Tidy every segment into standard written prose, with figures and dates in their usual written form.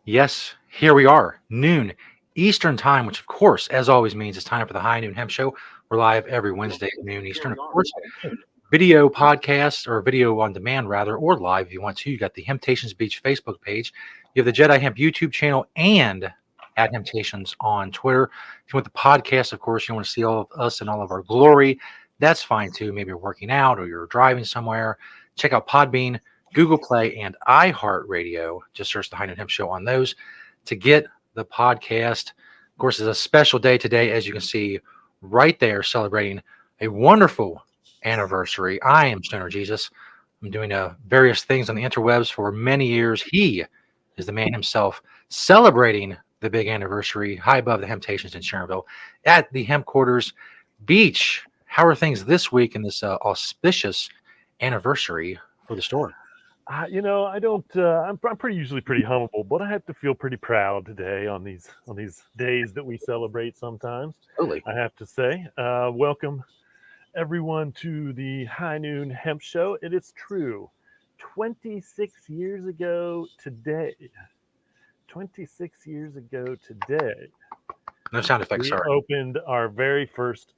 Yes, here we are, noon Eastern time, which of course, as always, means it's time for the High Noon Hemp Show. We're live every Wednesday at noon Eastern. Of course, video podcast or video on demand, rather, or live if you want to. You got the Hemptations Beach Facebook page. You have the Jedi Hemp YouTube channel and at Hemptations on Twitter. If you want the podcast, of course, you want to see all of us and all of our glory. That's fine too. Maybe you're working out or you're driving somewhere. Check out Podbean, Google Play, and iHeartRadio. Just search the High Noon Hemp Show on those to get the podcast. Of course, it's a special day today, as you can see right there, celebrating a wonderful anniversary. I am Stoner Jesus. I'm doing various things on the interwebs for many years. He is the man himself, celebrating the big anniversary high above the Hemptations in Sharonville at the Hemp Quarters Beach. How are things this week in this auspicious anniversary for the store? I don't. I'm pretty usually pretty humble, but I have to feel pretty proud today on these days that we celebrate. Sometimes Absolutely. I have to say, welcome everyone to the High Noon Hemp Show. It is true, 26 years ago today. 26 years ago today, No sound effects, we sorry. opened our very first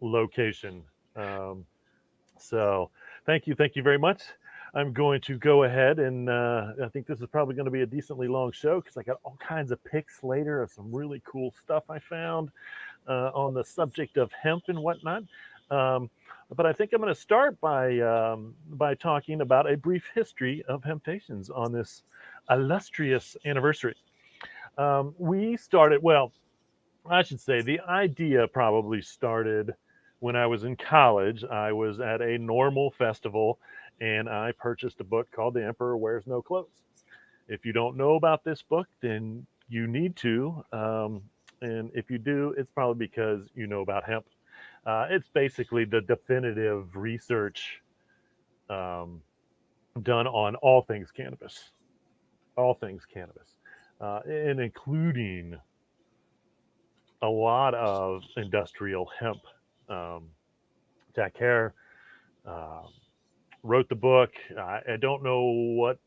location. Um, so, thank you very much. I'm going to go ahead and I think this is probably going to be a decently long show because I got all kinds of pics later of some really cool stuff I found on the subject of hemp and whatnot. Um, but I think I'm going to start by talking about a brief history of Hemptations on this illustrious anniversary. We started, well, I should say the idea probably started when I was in college. I was at a normal festival and I purchased a book called The Emperor Wears No Clothes. If you don't know about this book, then you need to. And if you do, it's probably because you know about hemp. It's basically the definitive research um, done on all things cannabis, and including a lot of industrial hemp. Um, Jack Hare uh, wrote the book. I don't know what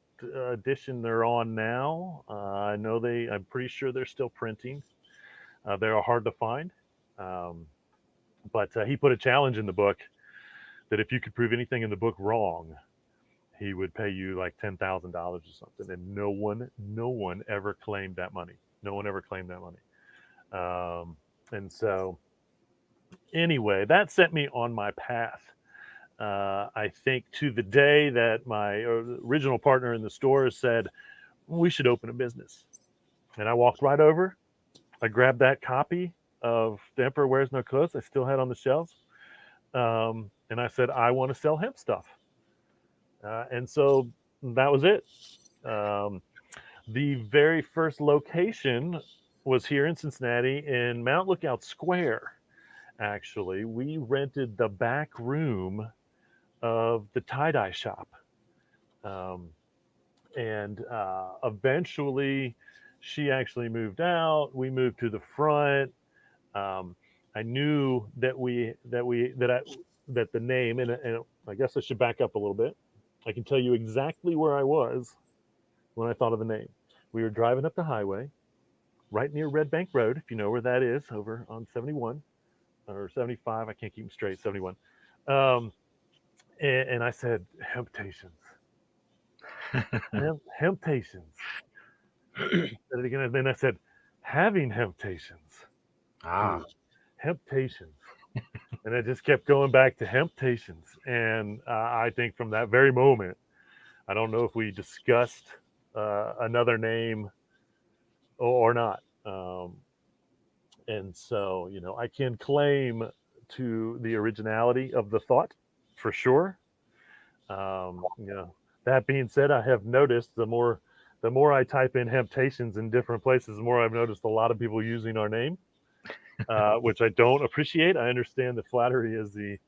edition they're on now. I know I'm pretty sure they're still printing. They are hard to find. Um, but he put a challenge in the book that if you could prove anything in the book wrong, he would pay you like $10,000 or something. And no one ever claimed that money. No one ever claimed that money. And so, anyway, that set me on my path. I think to the day that my original partner in the store said, we should open a business. And I walked right over. I grabbed that copy of The Emperor Wears No Clothes I still had on the shelves. And I said, I want to sell hemp stuff. And so that was it. Um, the very first location was here in Cincinnati in Mount Lookout Square. Actually, we rented the back room of the tie dye shop. Um, and eventually, she actually moved out. We moved to the front. Um, I knew that the name, and I guess I should back up a little bit. I can tell you exactly where I was when I thought of the name. We were driving up the highway, right near Red Bank Road, if you know where that is, over on 71 or 75. I can't keep them straight. 71. Um, and I said, Hemptations. Hemptations. Said it again. And then I said, having Hemptations. Ah, Ooh, Hemptations. And I just kept going back to Hemptations. And I think from that very moment, I don't know if we discussed another name or not. And so, I can claim to the originality of the thought for sure. That being said, I have noticed the more I type in Hemptations in different places, the more I've noticed a lot of people using our name, which I don't appreciate. I understand that flattery is the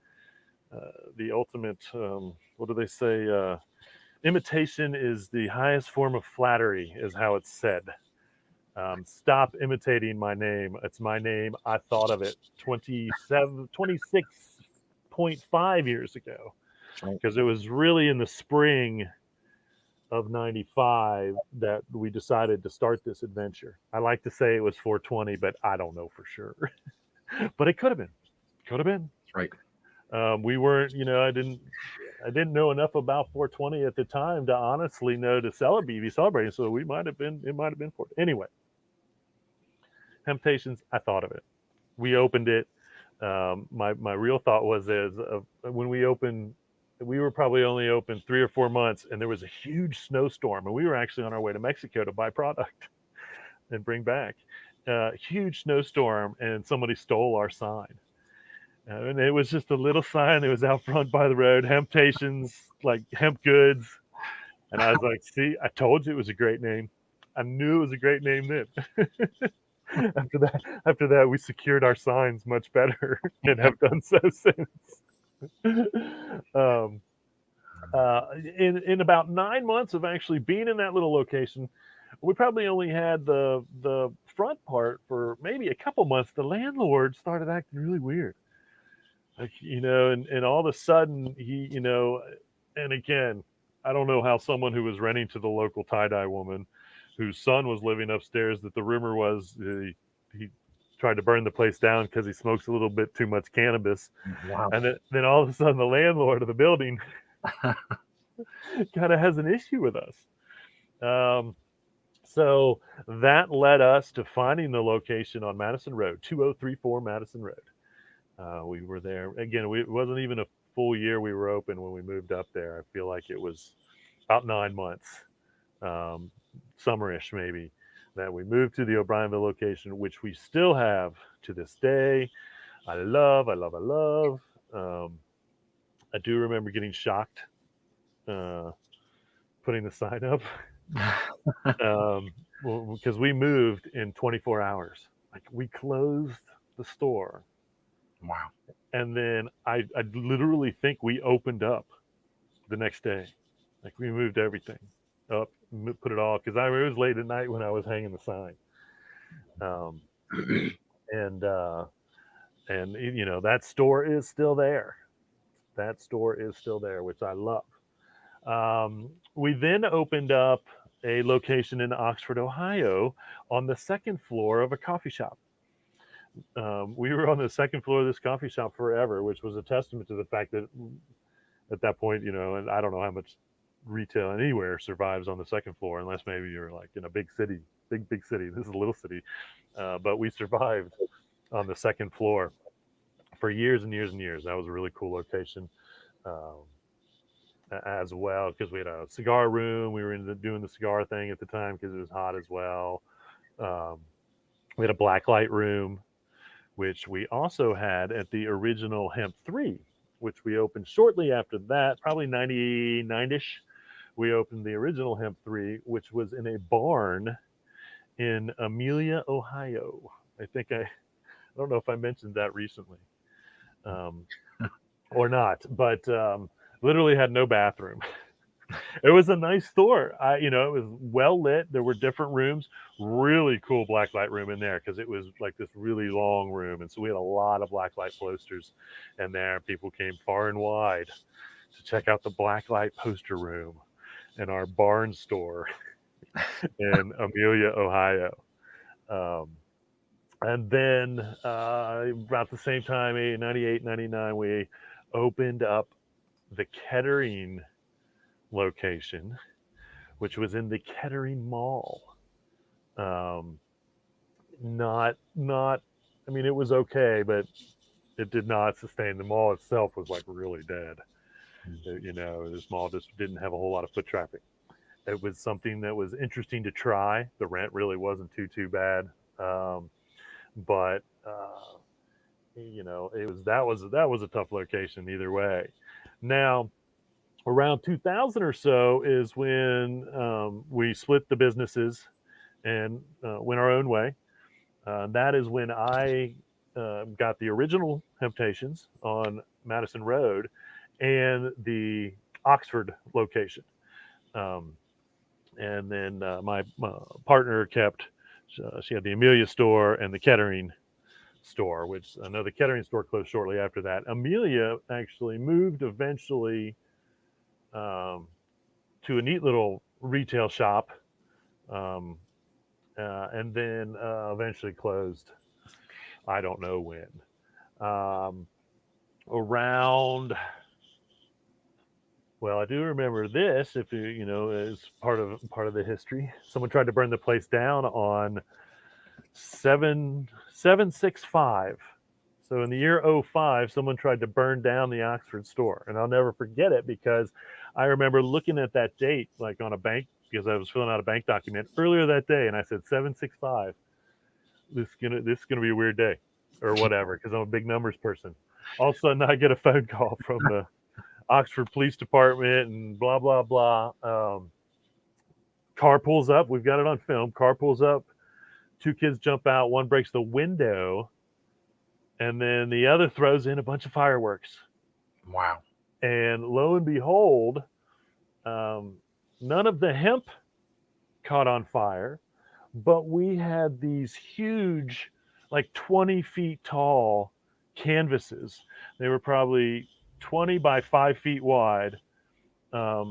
ultimate. What do they say? Imitation is the highest form of flattery, is how it's said. Stop imitating my name. It's my name. I thought of it 26.5 years ago that's right. because it was really in the spring of 95 that we decided to start this adventure. I like to say it was 420, but I don't know for sure. But it could have been. Could have been. That's right. We weren't, I didn't know enough about 420 at the time to honestly know to be celebrating. So we might have been, it might have been 4. Anyway, Hemptations, I thought of it. We opened it. My real thought was when we opened, we were probably only open 3 or 4 months, and there was a huge snowstorm, and we were actually on our way to Mexico to buy product and bring back. Huge snowstorm, and somebody stole our sign. And it was just a little sign that was out front by the road, Hemptations, like hemp goods. And I was like, see, I told you it was a great name. I knew it was a great name then. After that, we secured our signs much better and have done so since. um, in about 9 months of actually being in that little location, we probably only had the front part for maybe a couple months. The landlord started acting really weird, like and all of a sudden and again, I don't know how someone who was renting to the local tie-dye woman, whose son was living upstairs, that the rumor was he tried to burn the place down because he smokes a little bit too much cannabis. Wow. And then all of a sudden the landlord of the building kind of has an issue with us. So that led us to finding the location on Madison Road, 2034 Madison Road. We were there again. It wasn't even a full year we were open when we moved up there. I feel like it was about 9 months, summerish maybe, that we moved to the O'Brienville location, which we still have to this day. I love. I do remember getting shocked putting the sign up because we moved in 24 hours. Like, we closed the store. Wow. And then I literally think we opened up the next day. Like, we moved everything up, put it all, because it was late at night when I was hanging the sign. And that store is still there. That store is still there, which I love. We then opened up a location in Oxford, Ohio, on the second floor of a coffee shop. We were on the second floor of this coffee shop forever, which was a testament to the fact that at that point, and I don't know how much retail anywhere survives on the second floor, unless maybe you're like in a big city, big city. This is a little city, but we survived on the second floor for years and years and years. That was a really cool location. As well, because we had a cigar room. We were doing the cigar thing at the time because it was hot as well. We had a black light room, which we also had at the original Hemp 3, which we opened shortly after that, probably 99-ish. We opened the original Hemp 3, which was in a barn in Amelia, Ohio. I don't know if I mentioned that recently or not, but literally had no bathroom. It was a nice store. It was well lit. There were different rooms. Really cool blacklight room in there because it was like this really long room, and so we had a lot of blacklight posters in there. People came far and wide to check out the blacklight poster room in our barn store in Amelia, Ohio. And then about the same time, 98, 99, we opened up the Kettering location, which was in the Kettering Mall. Not. I mean, it was okay, but it did not sustain. The mall itself was like really dead. This mall just didn't have a whole lot of foot traffic. It was something that was interesting to try. The rent really wasn't too bad, but that was a tough location either way. Now, around 2000 or so is when we split the businesses and went our own way. That is when I got the original Hemptations on Madison Road and the Oxford location. And then my partner kept, she had the Amelia store and the Kettering store, which I know the Kettering store closed shortly after that. Amelia actually moved eventually to a neat little retail shop, um, and then eventually closed. I don't know when. Um, around, well, I do remember this. If you know, as part of the history, someone tried to burn the place down on 765. So in the year '05, someone tried to burn down the Oxford store, and I'll never forget it because I remember looking at that date like on a bank because I was filling out a bank document earlier that day, and I said 765. This is gonna be a weird day, or whatever, because I'm a big numbers person. All of a sudden, I get a phone call from the Oxford Police Department, and blah blah blah. Car pulls up. We've got it on film. Car pulls up. Two kids jump out. One breaks the window, and then the other throws in a bunch of fireworks. Wow. And lo and behold, um, none of the hemp caught on fire, but we had these huge, like 20 feet tall canvases. They were probably 20 by 5 feet wide. I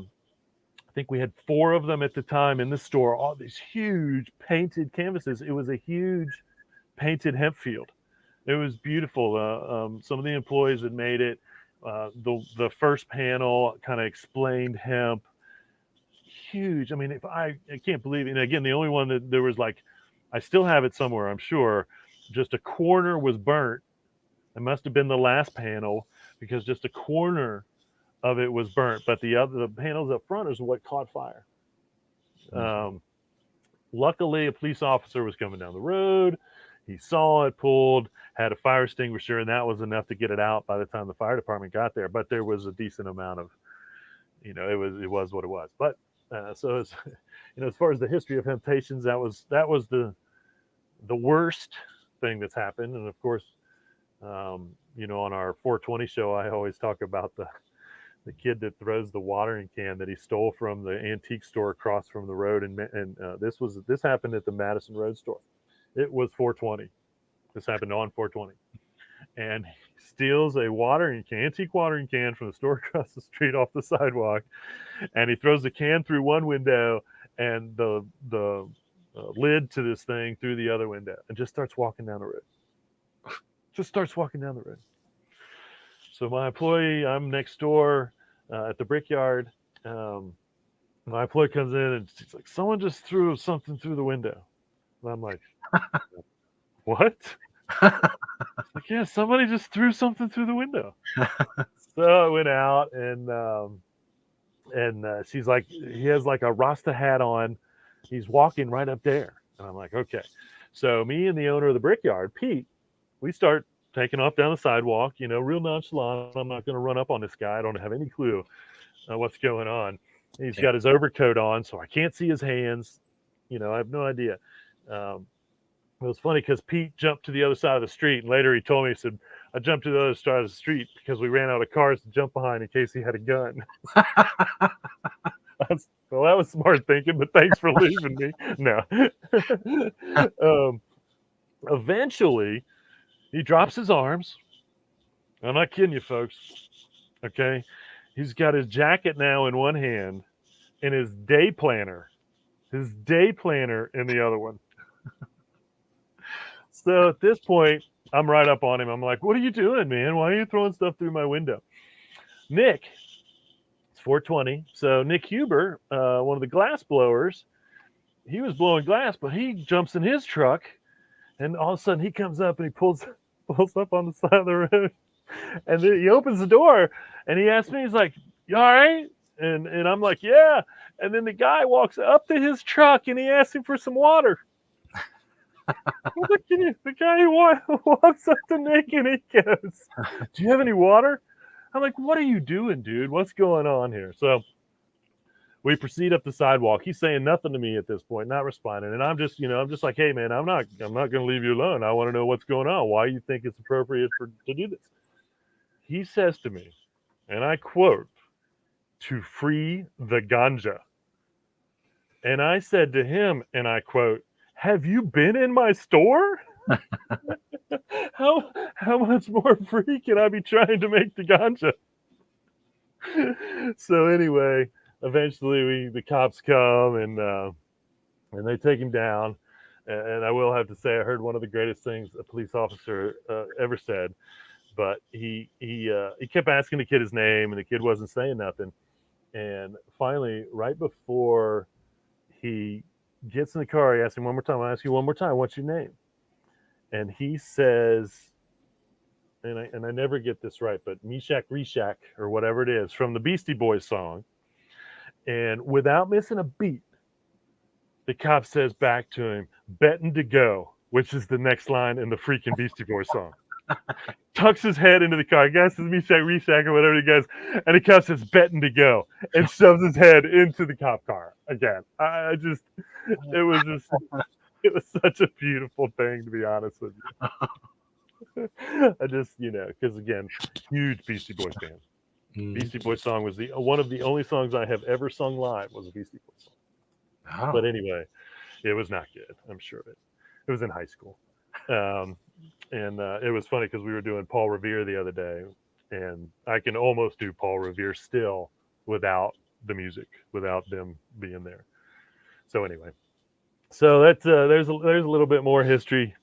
think we had four of them at the time in the store, all these huge painted canvases. It was a huge painted hemp field. It was beautiful. Some of the employees had made it. The first panel kind of explained hemp. Huge. I mean, if I can't believe it. And again, the only one that there was like, I still have it somewhere, I'm sure. Just a corner was burnt. It must have been the last panel because just a corner of it was burnt, but the panels up front is what caught fire. Um, Luckily, a police officer was coming down the road. He saw it, pulled, had a fire extinguisher, and that was enough to get it out by the time the fire department got there. But there was a decent amount of, it was what it was. But so as as far as the history of Hemptations, that was the worst thing that's happened. And of course, on our 420 show, I always talk about the kid that throws the watering can that he stole from the antique store across from the road, and this happened at the Madison Road store. It was 420. This happened on 420, and he steals a antique watering can from the store across the street off the sidewalk, and he throws the can through one window and the lid to this thing through the other window, and just starts walking down the road. Just starts walking down the road. So my employee, I'm next door at the brickyard. My employee comes in and she's like, "Someone just threw something through the window." And I'm like, "What?" She's like, "Yeah, somebody just threw something through the window." So I went out and she's like, he has like a Rasta hat on. He's walking right up there, and I'm like, "Okay." So me and the owner of the brickyard, Pete, we start taking off down the sidewalk, real nonchalant. I'm not going to run up on this guy. I don't have any clue what's going on. He's got his overcoat on, so I can't see his hands. I have no idea. It was funny because Pete jumped to the other side of the street, and later he told me, he said, "I jumped to the other side of the street because we ran out of cars to jump behind in case he had a gun." Well, that was smart thinking, but thanks for leaving me. No. Eventually, he drops his arms. I'm not kidding you, folks. Okay. He's got his jacket now in one hand and his day planner in the other one. So at this point, I'm right up on him. I'm like, "What are you doing, man? Why are you throwing stuff through my window?" Nick, it's 420. So Nick Huber, one of the glass blowers, he was blowing glass, but he jumps in his truck, and all of a sudden he comes up and he pulls up on the side of the road, and then he opens the door and he asks me, he's like, "You all right?" And I'm like, "Yeah." And then the guy walks up to his truck and he asks him for some water. The guy walks up to Nick and he goes, "Do you have any water?" I'm like, "What are you doing, dude? What's going on here?" So we proceed up the sidewalk. He's saying nothing to me at this point, not responding. And I'm just like, "Hey man, I'm not going to leave you alone. I want to know what's going on. Why you think it's appropriate to do this?" He says to me, and I quote, "To free the ganja." And I said to him, and I quote, "Have you been in my store? How much more free can I be trying to make the ganja?" So anyway, eventually the cops come and they take him down. And I will have to say, I heard one of the greatest things a police officer ever said. But he kept asking the kid his name, and the kid wasn't saying nothing. And finally, right before he gets in the car, he asks him one more time. I ask you one more time, what's your name? And he says, and I never get this right, but Meshach Reshach or whatever it is from the Beastie Boys song. And without missing a beat, the cop says back to him, "Betting to go," which is the next line in the freaking Beastie Boys song. Tucks his head into the car. I guess it's Meshach Reshach or whatever he goes, and the cop says "betting to go" and shoves his head into the cop car again. I just, it was just, it was such a beautiful thing, to be honest with you. I just, because again, huge Beastie Boys fan. Beastie Boys song was the one of the only songs I have ever sung live was a Beastie Boys song. Oh. But anyway, it was not good. I'm sure of it. It was in high school. Um, and it was funny because we were doing Paul Revere the other day, and I can almost do Paul Revere still without the music, without them being there. So anyway, so that's there's a little bit more history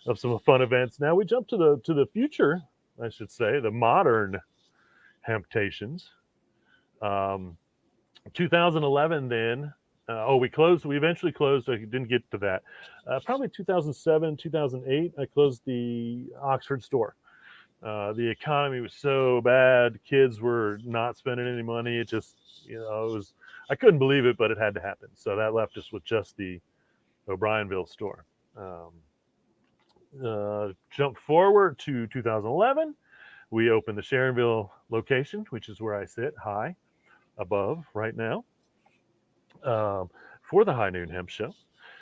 of some fun events. Now we jump to the future, I should say, the modern Hemptations. Um, 2011 then. We closed. We eventually closed. I didn't get to that. Probably 2007, 2008. I closed the Oxford store. The economy was so bad. Kids were not spending any money. It just, it was. I couldn't believe it, but it had to happen. So that left us with just the O'Brienville store. Jump forward to 2011. We opened the Sharonville location, which is where I sit high above right now, for the High Noon Hemp Show.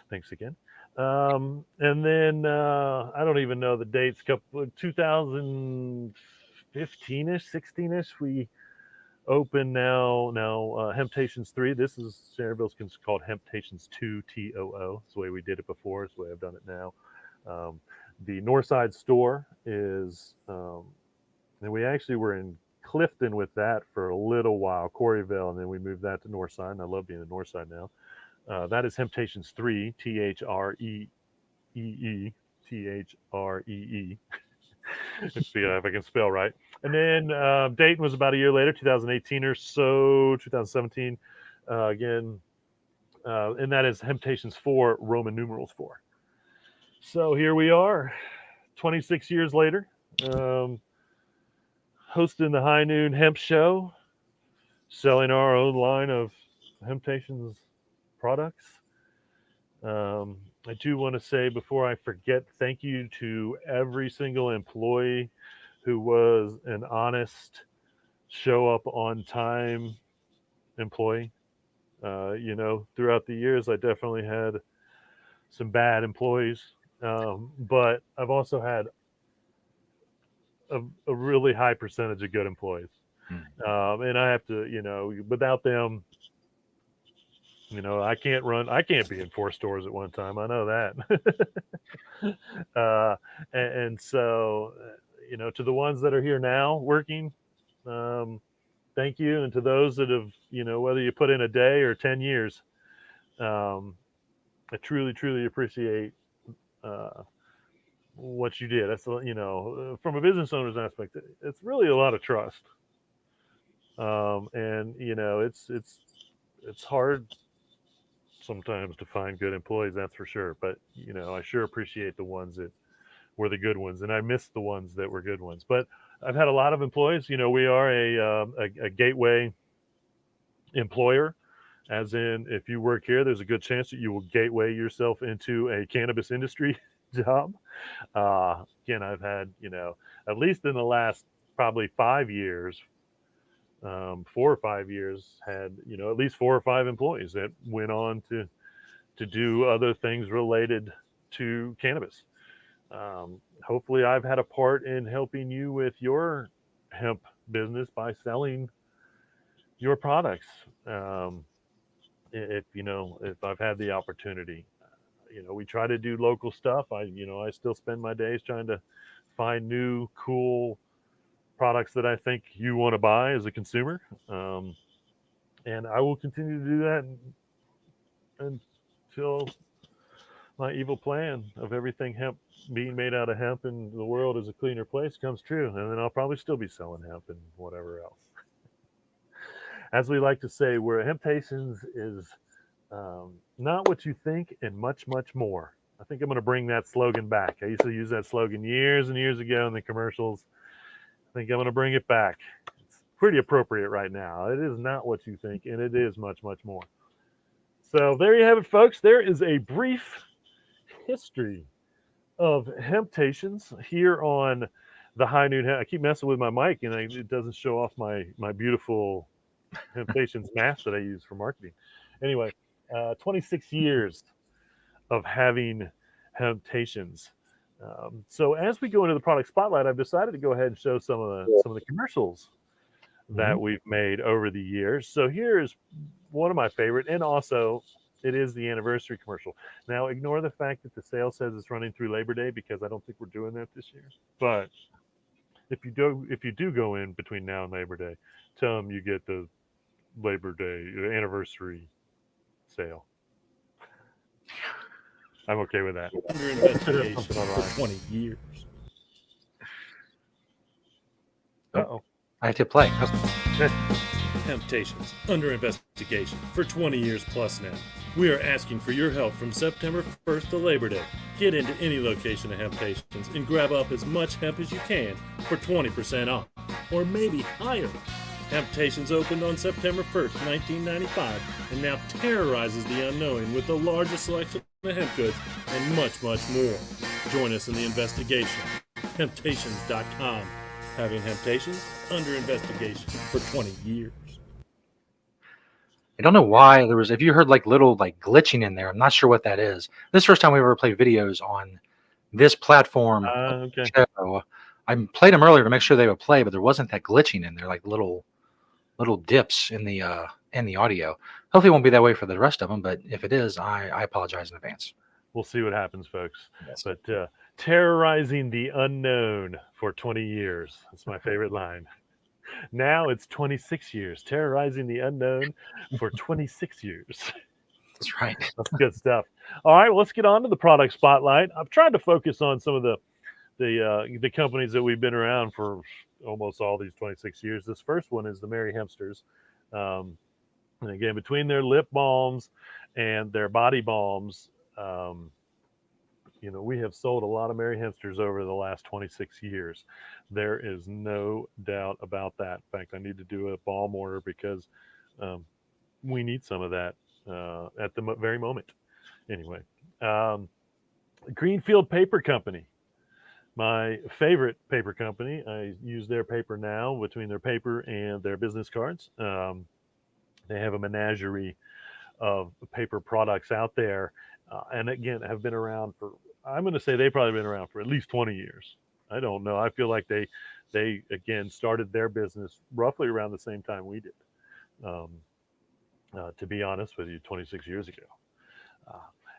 Thanks again. And then I don't even know the dates. Couple 2015ish, 16ish. We open now. Hemptations 3. This is Sharonville's called Hemptations 2 TOO. It's the way we did it before. It's the way I've done it now. The Northside store is, and we actually were in Clifton with that for a little while, Coreyville, and then we moved that to Northside. And I love being in Northside now. That is Hemptations 3, THREEE, THREE. Let's see if I can spell right. And then Dayton was about a year later, 2018 or so, 2017. Again, and that is Hemptations 4, Roman numerals 4. So here we are, 26 years later, hosting the High Noon Hemp Show, selling our own line of Hemptations products. I do want to say before I forget, thank you to every single employee who was an honest, show up on time employee. Throughout the years, I definitely had some bad employees, but I've also had a really high percentage of good employees. And I have to, without them, I can't be in 4 stores at one time. I know that. And so, to the ones that are here now working, thank you. And to those that have, whether you put in a day or 10 years, I truly, truly appreciate what you did. That's, from a business owner's aspect, it's really a lot of trust. And, it's hard sometimes to find good employees, that's for sure. But, I sure appreciate the ones that were the good ones. And I miss the ones that were good ones. But I've had a lot of employees. We are a gateway employer, as in if you work here, there's a good chance that you will gateway yourself into a cannabis industry job. Again, I've had, at least in the last probably 5 years, 4 or 5 years, had, at least 4 or 5 employees that went on to do other things related to cannabis. Hopefully I've had a part in helping you with your hemp business by selling your products. If I've had the opportunity, we try to do local stuff. I still spend my days trying to find new, cool products that I think you want to buy as a consumer. And I will continue to do that until my evil plan of everything hemp being made out of hemp and the world is a cleaner place comes true. And then I'll probably still be selling hemp and whatever else. As we like to say, where Hemptations is not what you think and much, much more. I think I'm going to bring that slogan back. I used to use that slogan years and years ago in the commercials. I think I'm going to bring it back. It's pretty appropriate right now. It is not what you think, and it is much, much more. So there you have it, folks. There is a brief history of Hemptations here on the High Noon. I keep messing with my mic, and it doesn't show off my beautiful Hemptations mask that I use for marketing. Anyway, 26 years of having Hemptations. So as we go into the product spotlight, I've decided to go ahead and show some of the commercials that we've made over the years. So here is one of my favorite, and also it is the anniversary commercial. Now, ignore the fact that the sale says it's running through Labor Day because I don't think we're doing that this year. But if you do go in between now and Labor Day, tell them you get the Labor Day anniversary sale. I'm okay with that. Under investigation for 20 years. Uh-oh. I have to play. Hemptations under investigation for 20 years plus now. We are asking for your help from September 1st to Labor Day. Get into any location of Hemptations and grab up as much hemp as you can for 20% off, or maybe higher. Hemptations opened on September 1st, 1995, and now terrorizes the unknowing with the largest selection of hemp goods and much, much more. Join us in the investigation. Hemptations.com. Having Hemptations under investigation for 20 years. I don't know why there was. If you heard like little like glitching in there, I'm not sure what that is. This is the first time we ever played videos on this platform. Okay. Show. I played them earlier to make sure they would play, but there wasn't that glitching in there, like little dips in the audio. Hopefully, it won't be that way for the rest of them. But if it is, I apologize in advance. We'll see what happens, folks. Yes. But terrorizing the unknown for 20 years. That's my favorite line. Now it's 26 years. Terrorizing the unknown for 26 years. That's right. That's good stuff. All right, well, let's get on to the product spotlight. I've tried to focus on some of the companies that we've been around for almost all these 26 years. This first one is the Merry Hempsters. And again, between their lip balms and their body balms, we have sold a lot of Merry Hempsters over the last 26 years. There is no doubt about that. In fact, I need to do a balm order because we need some of that at the very moment. Anyway, Greenfield Paper Company, my favorite paper company. I use their paper now between their paper and their business cards. They have a menagerie of paper products out there, and again, have been around for, I'm going to say they've probably been around for at least 20 years. I don't know. I feel like they again started their business roughly around the same time we did. To be honest with you, 26 years ago.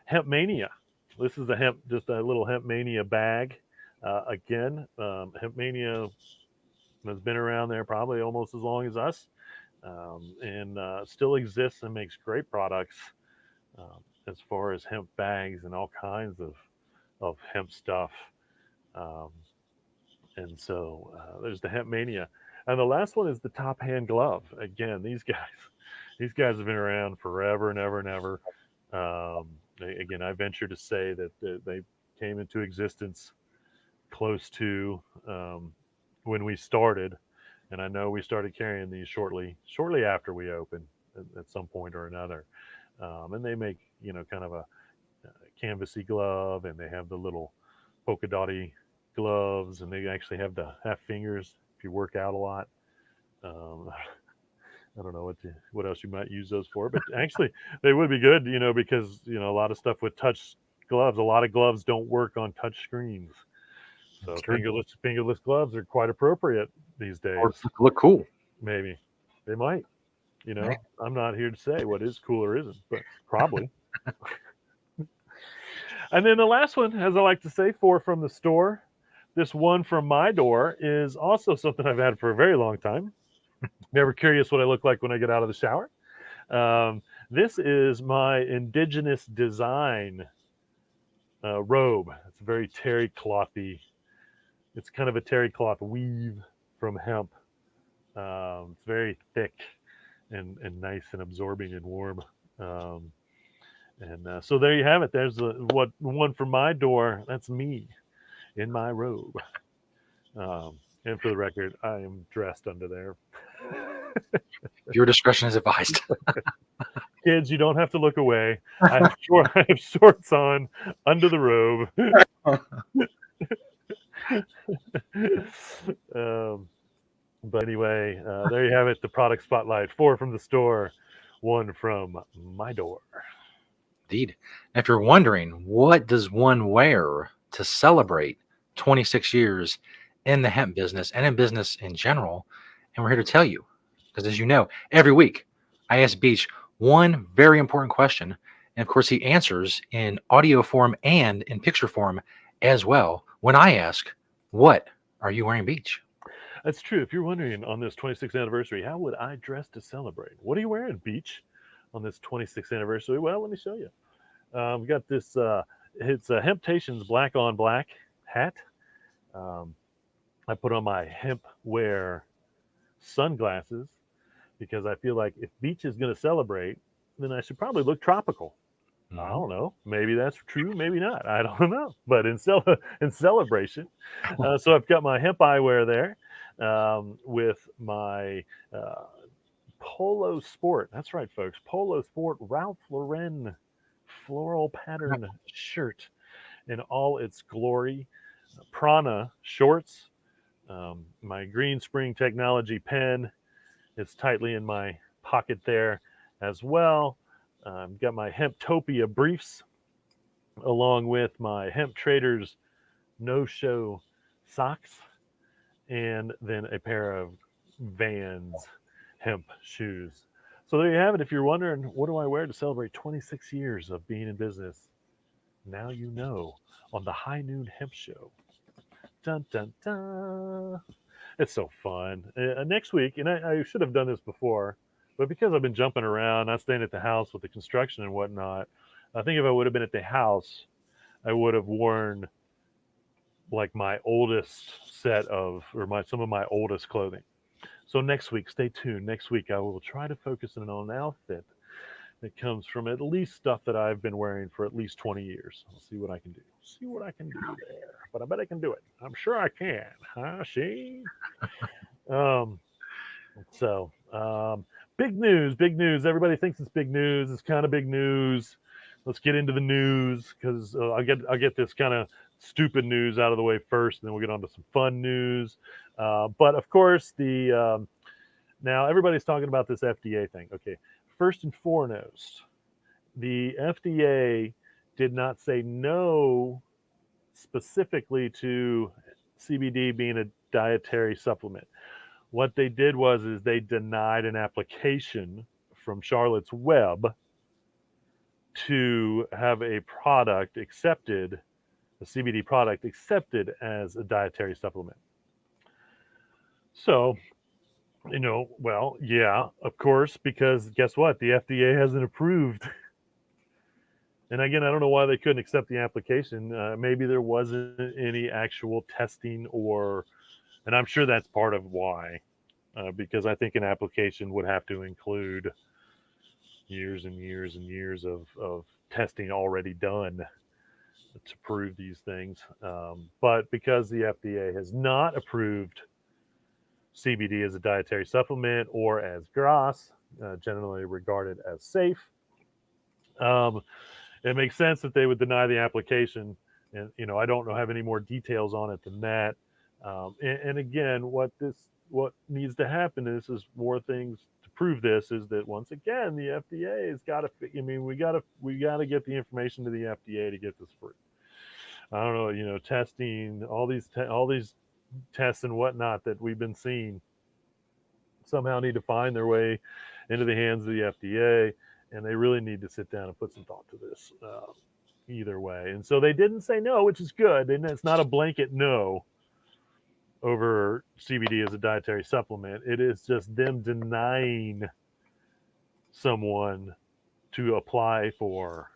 Hemp Mania. This is just a little Hemp Mania bag. Again, Hemp Mania has been around there probably almost as long as us, and still exists and makes great products as far as hemp bags and all kinds of hemp stuff. And so there's the Hemp Mania. And the last one is the Top Hand Glove. Again, these guys have been around forever and ever and ever. Again, I venture to say that they came into existence close to when we started, and I know we started carrying these shortly after we opened at some point or another. And they make kind of a canvasy glove, and they have the little polka dotty gloves, and they actually have the half fingers if you work out a lot. I don't know what else you might use those for, but actually they would be good, because a lot of stuff with touch gloves, a lot of gloves don't work on touch screens. So fingerless gloves are quite appropriate these days. Or look cool. Maybe they might. Right. I'm not here to say what is cool or isn't, but probably. And then the last one, as I like to say, 4 from the store. This one from my door is also something I've had for a very long time. Never curious what I look like when I get out of the shower. This is my indigenous design robe. It's very terry clothy. It's kind of a terry cloth weave from hemp. It's very thick and nice and absorbing and warm. So there you have it. There's one from my door. That's me in my robe. And for the record, I am dressed under there. Your discretion is advised. Kids, you don't have to look away. I have shorts on under the robe. But anyway, there you have it. The product spotlight. 4 from the store, 1 from my door. Indeed. If you're wondering, what does one wear to celebrate 26 years in the hemp business and in business in general? And we're here to tell you, because as you know, every week I ask Beach one very important question. And of course, he answers in audio form and in picture form as well. When I ask, what are you wearing, Beach? That's true. If you're wondering on this 26th anniversary, how would I dress to celebrate? What are you wearing, Beach, on this 26th anniversary? Well, let me show you. We got this, it's a Hemptations black on black hat. I put on my hemp wear sunglasses because I feel like if Beach is going to celebrate, then I should probably look tropical. I don't know. Maybe that's true. Maybe not. I don't know. But in celebration, so I've got my hemp eyewear there with my Polo Sport. That's right, folks. Polo Sport Ralph Lauren floral pattern shirt in all its glory. Prana shorts. My Green Spring Technology pen is tightly in my pocket there as well. I've got my Hemptopia briefs along with my Hemp Traders no-show socks and then a pair of Vans hemp shoes. So there you have it. If you're wondering, what do I wear to celebrate 26 years of being in business? Now you know on the High Noon Hemp Show. Dun, dun, dun. It's so fun. Next week, and I should have done this before, but because I've been jumping around, not staying at the house with the construction and whatnot, I think if I would have been at the house, I would have worn like my oldest set of, or some of my oldest clothing. So next week, stay tuned. Next week, I will try to focus in on an outfit that comes from at least stuff that I've been wearing for at least 20 years. I'll see what I can do. See what I can do there. But I bet I can do it. I'm sure I can. Huh, Shane? Big news, big news. Everybody thinks it's big news. It's kind of big news. Let's get into the news because I'll get this kind of stupid news out of the way first, and then we'll get on to some fun news. But of course, now everybody's talking about this FDA thing. Okay, first and foremost, the FDA did not say no specifically to CBD being a dietary supplement. What they did is they denied an application from Charlotte's Web to have a product accepted, a CBD product accepted as a dietary supplement. So, well, yeah, of course, because guess what? The FDA hasn't approved. And again, I don't know why they couldn't accept the application. Maybe there wasn't any actual testing and I'm sure that's part of why, because I think an application would have to include years and years and years of testing already done to prove these things. But because the FDA has not approved CBD as a dietary supplement or as GRAS, generally regarded as safe, it makes sense that they would deny the application. And, I don't have any more details on it than that. And again, what needs to happen is more things to prove this is that once again, the FDA has got to, we got to get the information to the FDA to get this free. I don't know, testing, all these tests and whatnot that we've been seeing somehow need to find their way into the hands of the FDA. And they really need to sit down and put some thought to this either way. And so they didn't say no, which is good. And it's not a blanket no over CBD as a dietary supplement. It is just them denying someone to apply for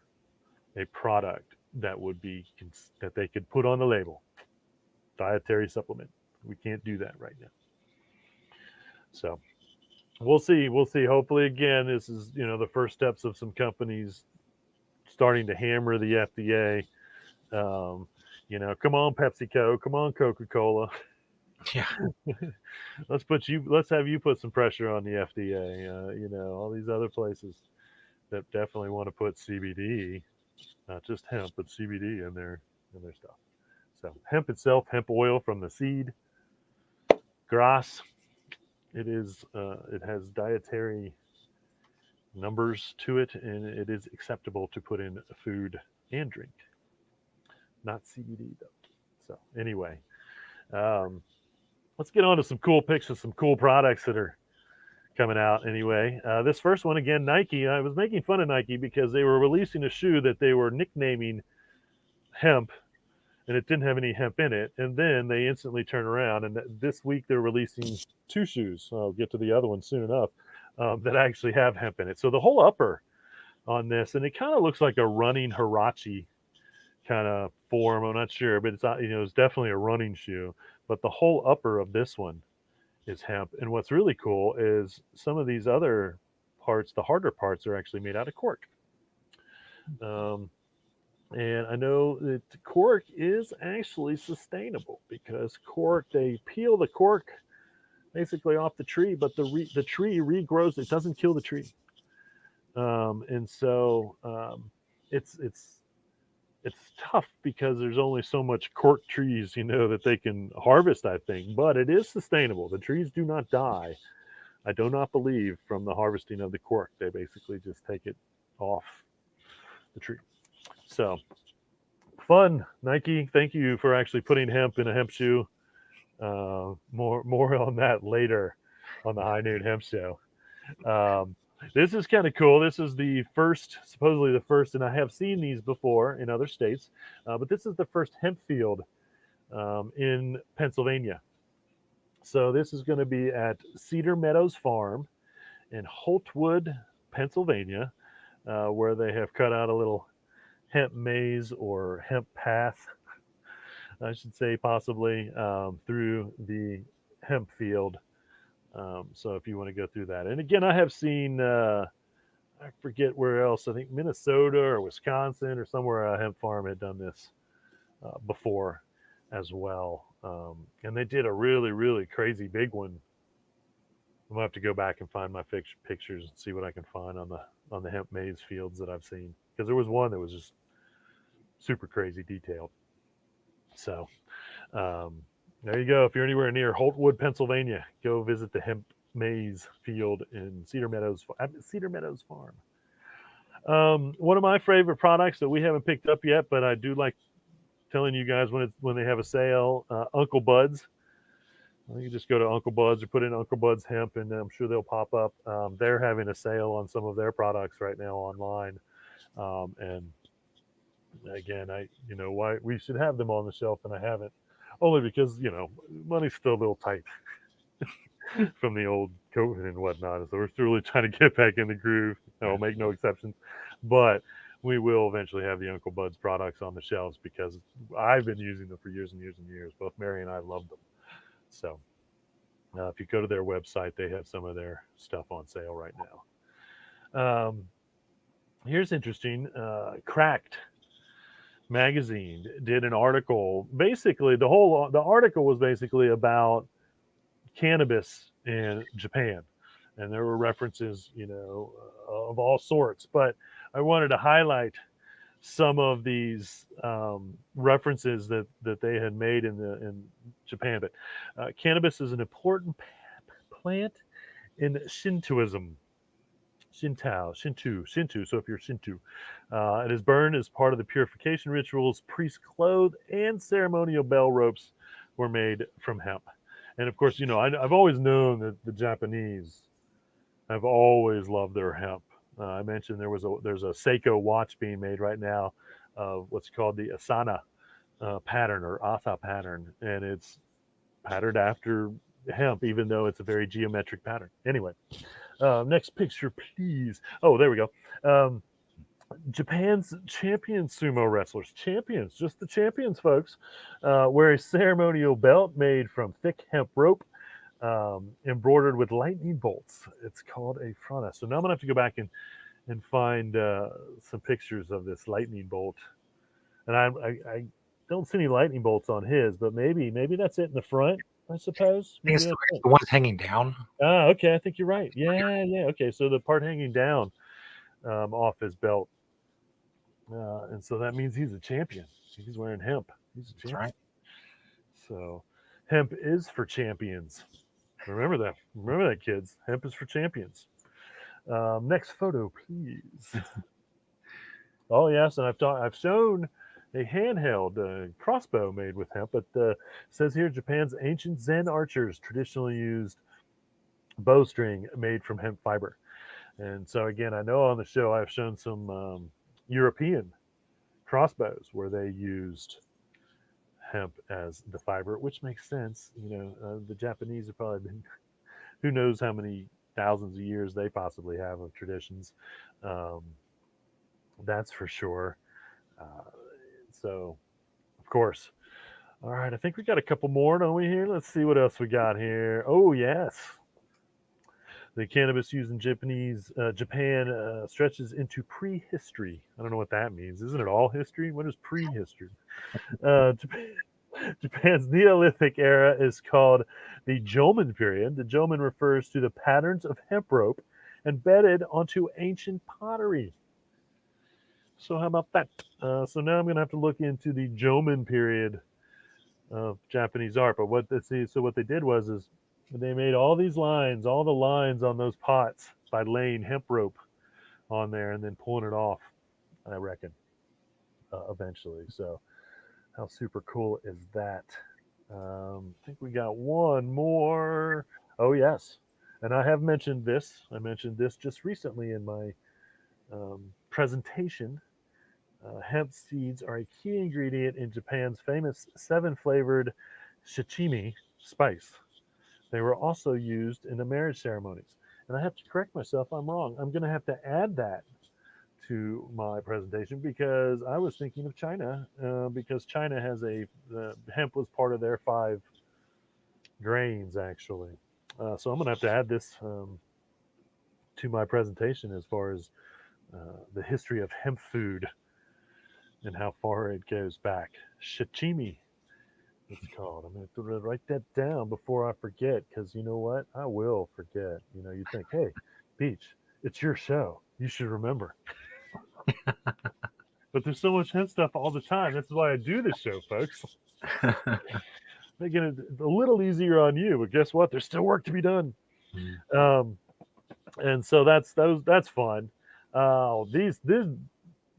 a product that would be that they could put on the label, dietary supplement. We can't do that right now. So we'll see. We'll see. Hopefully, again, this is the first steps of some companies starting to hammer the FDA. Come on, PepsiCo, come on, Coca-Cola. Yeah. Let's have you put some pressure on the FDA. All these other places that definitely want to put CBD, not just hemp, but CBD in their stuff. So hemp itself, hemp oil from the seed, grass. It has dietary numbers to it, and it is acceptable to put in food and drink. Not CBD though. So anyway, let's get on to some cool pics of some cool products that are coming out. Anyway, this first one again, Nike. I was making fun of Nike because they were releasing a shoe that they were nicknaming Hemp, and it didn't have any hemp in it. And then they instantly turn around, and this week they're releasing two shoes. I'll get to the other one soon enough, that actually have hemp in it. So the whole upper on this, and it kind of looks like a running Huarache kind of form. I'm not sure, but it's definitely a running shoe. But the whole upper of this one is hemp. And what's really cool is some of these other parts, the harder parts, are actually made out of cork. And I know that cork is actually sustainable because cork, they peel the cork basically off the tree, but the tree regrows. It doesn't kill the tree. And so it's tough because there's only so much cork trees, that they can harvest, I think, but it is sustainable. The trees do not die, I do not believe, from the harvesting of the cork. They basically just take it off the tree. So fun, Nike. Thank you for actually putting hemp in a hemp shoe. More on that later on the High Noon Hemp Show. This is kind of cool. This is supposedly the first, and I have seen these before in other states, but this is the first hemp field in Pennsylvania. So this is going to be at Cedar Meadows Farm in Holtwood, Pennsylvania, where they have cut out a little hemp maze or hemp path, I should say, possibly, through the hemp field. So if you want to go through that. And again, I have seen, I forget where else, I think Minnesota or Wisconsin or somewhere, a hemp farm had done this before as well. And they did a really, really crazy big one. I'm gonna have to go back and find my pictures and see what I can find on the hemp maize fields that I've seen, because there was one that was just super crazy detailed. So there you go. If you're anywhere near Holtwood, Pennsylvania, go visit the hemp maize field in Cedar Meadows Farm. One of my favorite products that we haven't picked up yet, but I do like telling you guys when they have a sale, Uncle Bud's. You can just go to Uncle Bud's or put in Uncle Bud's Hemp, and I'm sure they'll pop up. They're having a sale on some of their products right now online. And again, why we should have them on the shelf, and I haven't, only because money's still a little tight from the old COVID and whatnot. So we're still really trying to get back in the groove. I'll make no exceptions, but we will eventually have the Uncle Bud's products on the shelves because I've been using them for years and years and years. Both Mary and I love them. So if you go to their website, they have some of their stuff on sale right now. Here's interesting. Cracked magazine did an article. Basically, the article was basically about cannabis in Japan, and there were references, of all sorts. But I wanted to highlight some of these references that they had made in Japan. But cannabis is an important plant in Shintoism. Shinto. So if you're Shinto, it is burned as part of the purification rituals. Priest clothes and ceremonial bell ropes were made from hemp. And of course, I've always known that the Japanese have always loved their hemp. I mentioned there's a Seiko watch being made right now of what's called the Asana pattern or Asa pattern, and it's patterned after hemp, even though it's a very geometric pattern. Anyway, next picture, please. Oh, there we go. Japan's champion sumo wrestlers, champions, just the champions, folks, wear a ceremonial belt made from thick hemp rope, embroidered with lightning bolts. It's called a frana. So now I'm gonna have to go back and find some pictures of this lightning bolt. And I don't see any lightning bolts on his, but maybe that's it in the front, I suppose. I think Maybe that's it's it. the one that's hanging down. Ah, okay, I think you're right. Yeah. Okay, so the part hanging down off his belt. And so that means he's a champion. He's wearing hemp. He's a That's champion. right. So hemp is for champions. Remember that. Remember that, kids. Hemp is for champions. Next photo, please. Oh yes, and I've shown a handheld crossbow made with hemp. But says here Japan's ancient Zen archers traditionally used bowstring made from hemp fiber. And so again, I know on the show I've shown some European crossbows where they used hemp as the fiber, which makes sense. The Japanese have probably been, who knows how many thousands of years they possibly have of traditions. Um, that's for sure. So, of course. All right, I think we got a couple more, don't we? Here, let's see what else we got here. Oh yes, the cannabis used in Japan stretches into prehistory. I don't know what that means. Isn't it all history? What is prehistory? Japan's Neolithic era is called the Jomon period. The Jomon refers to the patterns of hemp rope embedded onto ancient pottery. So how about that? So now I'm going to have to look into the Jomon period of Japanese art. But what they did was they made all these lines, all the lines on those pots by laying hemp rope on there and then pulling it off. I reckon eventually. So how super cool is that? I think we got one more. Oh yes, and I have mentioned this. I mentioned this just recently in my presentation. Hemp seeds are a key ingredient in Japan's famous 7-flavored shichimi spice. They were also used in the marriage ceremonies. And I have to correct myself, I'm wrong. I'm going to have to add that to my presentation because I was thinking of China because China has hemp was part of their 5 grains, actually. So I'm going to have to add this to my presentation as far as the history of hemp food and how far it goes back. Shichimi, it's called. I'm going to have to write that down before I forget, because you know what? I will forget. You think, hey, Beach, it's your show. You should remember. But there's so much hemp stuff all the time. That's why I do this show, folks. Making it a little easier on you, but guess what? There's still work to be done. And so that's fun.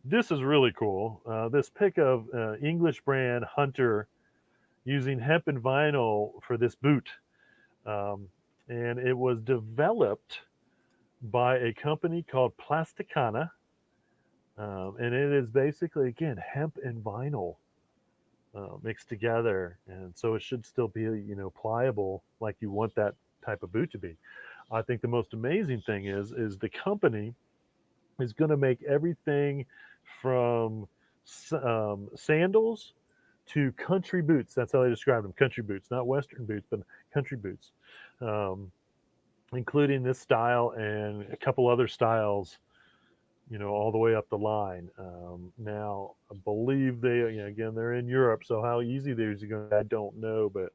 This is really cool. This pic of English brand Hunter using hemp and vinyl for this boot. And it was developed by a company called Plasticana. And it is basically, again, hemp and vinyl mixed together. And so it should still be, pliable like you want that type of boot to be. I think the most amazing thing is the company is going to make everything from sandals to country boots. That's how they describe them, country boots, not Western boots, but country boots, including this style and a couple other styles, all the way up the line. Now, I believe again, they're in Europe, so how easy these are going to be, I don't know, but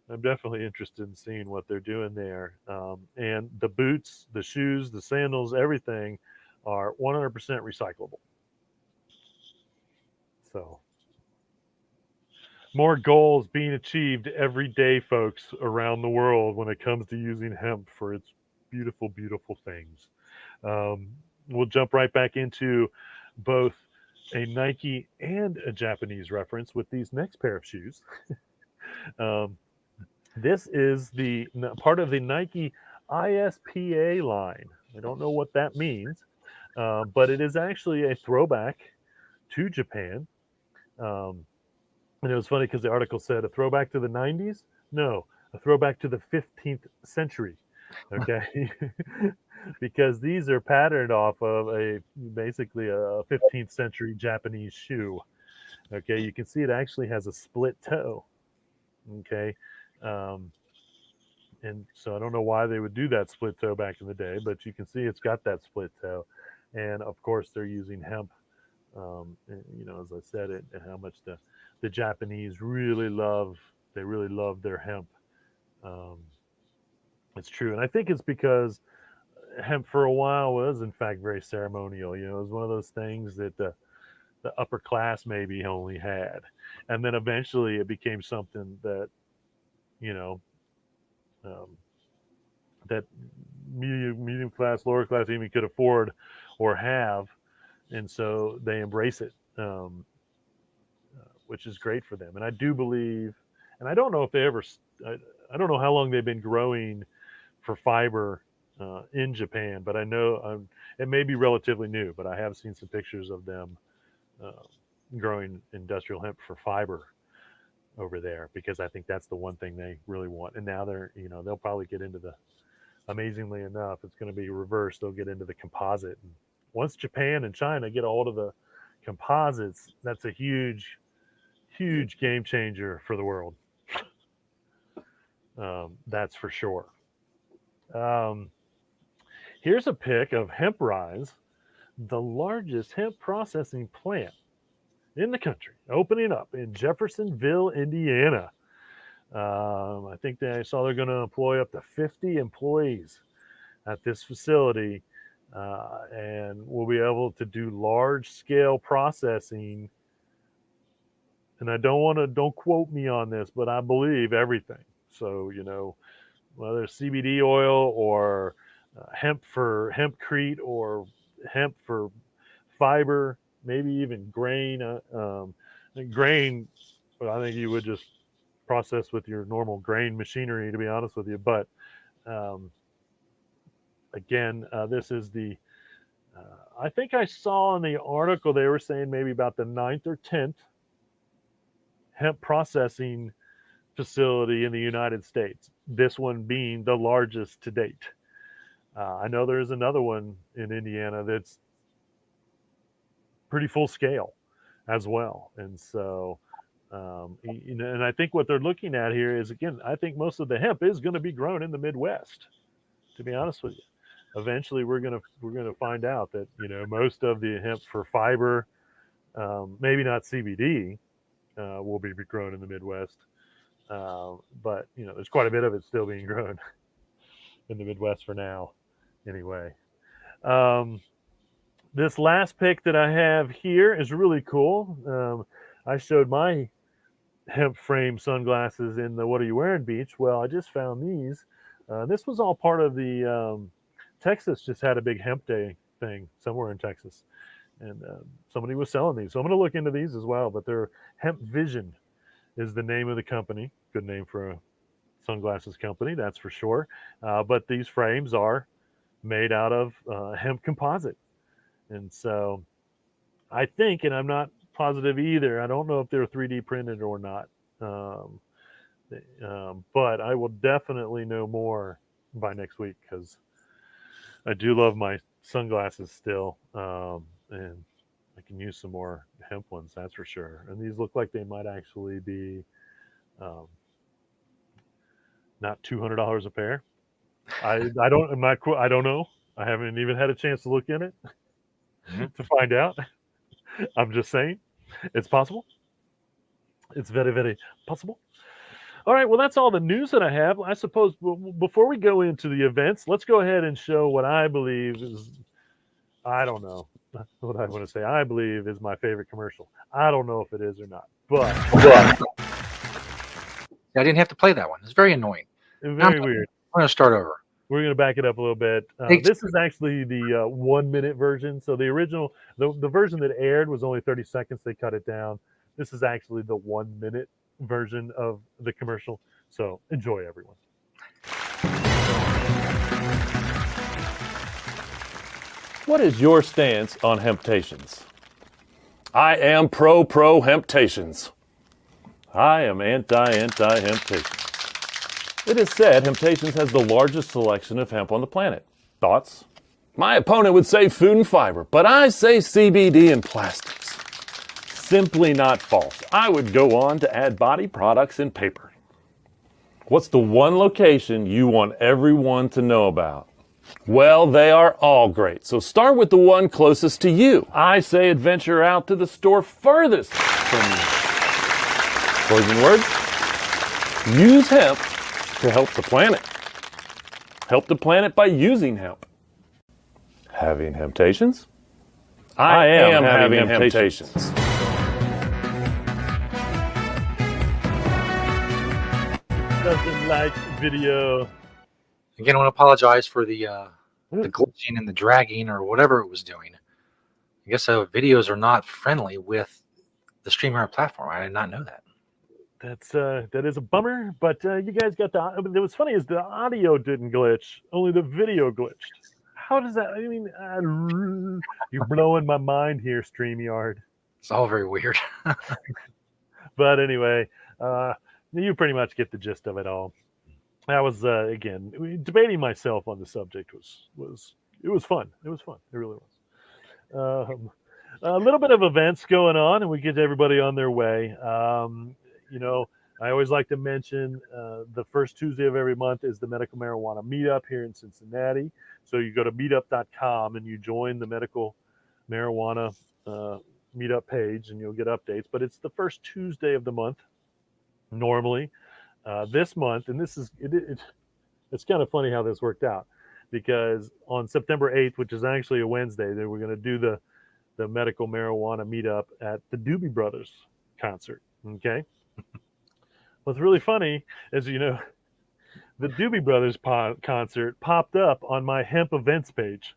I'm definitely interested in seeing what they're doing there. And the boots, the shoes, the sandals, everything are 100% recyclable. So more goals being achieved every day, folks, around the world when it comes to using hemp for its beautiful, beautiful things. We'll jump right back into both a Nike and a Japanese reference with these next pair of shoes. This is the part of the Nike ISPA line. I don't know what that means, but it is actually a throwback to Japan. And it was funny because the article said a throwback to the 90s. No, a throwback to the 15th century. Okay, because these are patterned off of basically a 15th century Japanese shoe. Okay, you can see it actually has a split toe. Okay, um, and so I don't know why they would do that split toe back in the day, but you can see it's got that split toe, and of course they're using hemp. As I said, and how much the Japanese really love their hemp. Um, it's true, and I think it's because hemp for a while was in fact very ceremonial. It was one of those things that the upper class maybe only had, and then eventually it became something that you know um, that medium class, lower class even could afford or have, and so they embrace it, which is great for them. And I do believe, and I don't know if they ever, I don't know how long they've been growing for fiber in Japan, but I know it may be relatively new, but I have seen some pictures of them uh, growing industrial hemp for fiber over there, because I think that's the one thing they really want. And now they'll probably get into amazingly enough, it's going to be reversed. They'll get into the composite. And once Japan and China get a hold of the composites, that's a huge, huge game changer for the world. That's for sure. Here's a pic of Hemprise, the largest hemp processing plant in the country, opening up in Jeffersonville, Indiana. I think I saw they're going to employ up to 50 employees at this facility, and we'll be able to do large scale processing. And don't quote me on this, but I believe everything. So, whether it's CBD oil or hemp for hempcrete or hemp for fiber, maybe even grain. Grain, I think you would just process with your normal grain machinery, to be honest with you. But again, this is I think I saw in the article they were saying maybe about the 9th or 10th hemp processing facility in the United States, this one being the largest to date. I know there's another one in Indiana that's pretty full scale as well. And so, and I think what they're looking at here is, again, I think most of the hemp is going to be grown in the Midwest, to be honest with you. Eventually we're going to find out that, most of the hemp for fiber, maybe not CBD, will be grown in the Midwest. But there's quite a bit of it still being grown in the Midwest for now, anyway. This last pick that I have here is really cool. I showed my hemp frame sunglasses in the What Are You Wearing Beach. Well, I just found these. This was all part of the Texas just had a big hemp day thing somewhere in Texas, and somebody was selling these. So I'm going to look into these as well. But they're Hemp Vision is the name of the company. Good name for a sunglasses company, that's for sure. But these frames are made out of hemp composite. And so I think, and I'm not positive either, I don't know if they're 3D printed or not. But I will definitely know more by next week, because I do love my sunglasses still. And I can use some more hemp ones, that's for sure. And these look like they might actually be not $200 a pair. I don't know. I haven't even had a chance to look in it to find out. I'm just saying, it's possible. It's very, very possible. All right, well, that's all the news that I have. I suppose before we go into the events, let's go ahead and show what I believe is, I don't know what I want to say. I believe is my favorite commercial. I don't know if it is or not, but I didn't have to play that one. It's very annoying. Very weird. I'm going to start over. We're going to back it up a little bit. This is actually the 1 minute version. So the original, the version that aired was only 30 seconds. They cut it down. This is actually the 1 minute version of the commercial. So enjoy, everyone. What is your stance on Hemptations? I am pro Hemptations. I am anti Hemptations. It is said Hemptations has the largest selection of hemp on the planet. Thoughts? My opponent would say food and fiber, but I say CBD and plastics. Simply not false. I would go on to add body products and paper. What's the one location you want everyone to know about? Well, they are all great, so start with the one closest to you. I say adventure out to the store furthest from you. Closing words? Use hemp to help the planet. Help the planet by using hemp. Having Hemptations? I am having Hemptations. Doesn't like video. Again, I want to apologize for the glitching and the dragging or whatever it was doing. I guess videos are not friendly with the StreamYard platform. I did not know that. That is a bummer, but you guys got the. What's funny is the audio didn't glitch, only the video glitched. How does that? I mean, you're blowing my mind here, StreamYard. It's all very weird. But anyway, you pretty much get the gist of it all. I was again debating myself on the subject was fun. It was fun. It really was. A little bit of events going on, and we get everybody on their way. I always like to mention the first Tuesday of every month is the medical marijuana meetup here in Cincinnati. So you go to meetup.com and you join the medical marijuana meetup page, and you'll get updates. But it's the first Tuesday of the month normally. This month, and this is it's kind of funny how this worked out, because on September 8th, which is actually a Wednesday, they were going to do the medical marijuana meetup at the Doobie Brothers concert. Okay. What's really funny is, the Doobie Brothers concert popped up on my hemp events page.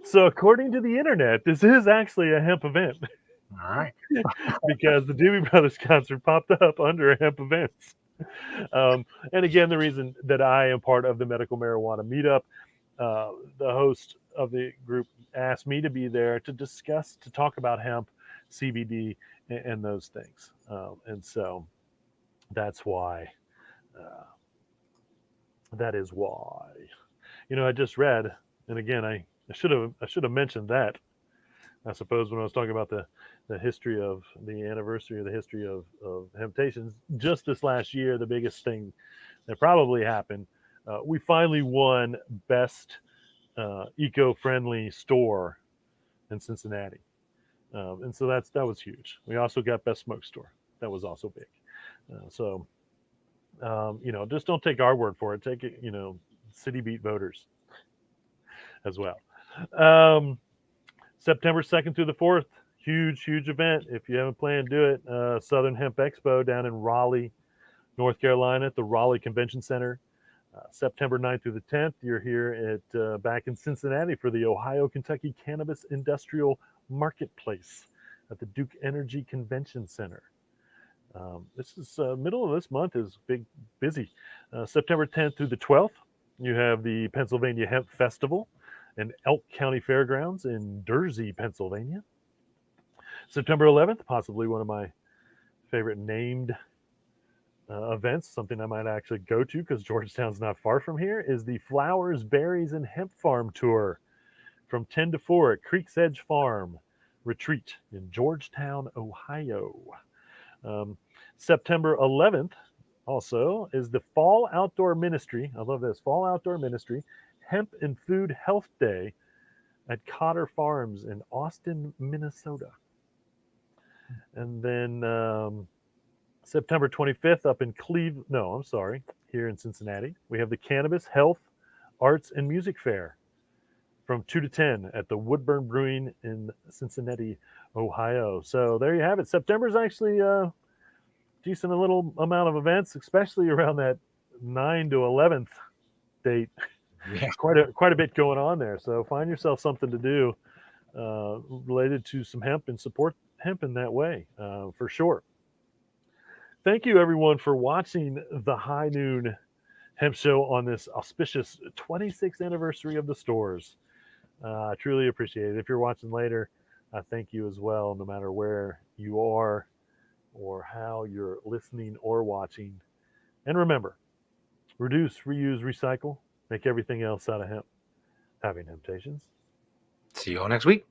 So according to the internet, this is actually a hemp event. All right. Because the Doobie Brothers concert popped up under hemp events. And again, the reason that I am part of the medical marijuana meetup, the host of the group asked me to be there to talk about hemp, CBD, and those things. And so that's why. That is why. I just read, and again, I should have mentioned that, I suppose, when I was talking about the history of the anniversary of the history of Hemptations. Just this last year, the biggest thing that probably happened, we finally won best eco-friendly store in Cincinnati. And so that was huge. We also got best smoke store. That was also big. Just don't take our word for it. Take it, City Beat voters as well. September 2nd through the 4th, huge event. If you haven't planned to do it, Southern Hemp Expo down in Raleigh, North Carolina at the Raleigh Convention Center. September 9th through the 10th, you're here at back in Cincinnati for the Ohio-Kentucky Cannabis Industrial Marketplace at the Duke Energy Convention Center. This is middle of this month is busy. September 10th through the 12th, you have the Pennsylvania Hemp Festival and Elk County Fairgrounds in Jersey, Pennsylvania. September 11th, possibly one of my favorite named events, something I might actually go to because Georgetown's not far from here, is the Flowers, Berries, and Hemp Farm Tour from 10 to 4 at Creek's Edge Farm Retreat in Georgetown, Ohio. September 11th also is the Fall Outdoor Ministry. I love this. Fall Outdoor Ministry Hemp and Food Health Day at Cotter Farms in Austin, Minnesota. And then September 25th up in here in Cincinnati, we have the Cannabis Health, Arts, and Music Fair from 2 to 10 at the Woodburn Brewing in Cincinnati, Ohio. So there you have it. September is actually a little amount of events, especially around that 9 to 11th date. Yeah. Quite a bit going on there. So find yourself something to do related to some hemp and support hemp in that way, for sure. Thank you, everyone, for watching the High Noon Hemp Show on this auspicious 26th anniversary of the stores. I truly appreciate it. If you're watching later, I thank you as well, no matter where you are or how you're listening or watching. And remember, reduce, reuse, recycle, make everything else out of hemp. Having Hemptations. See you all next week.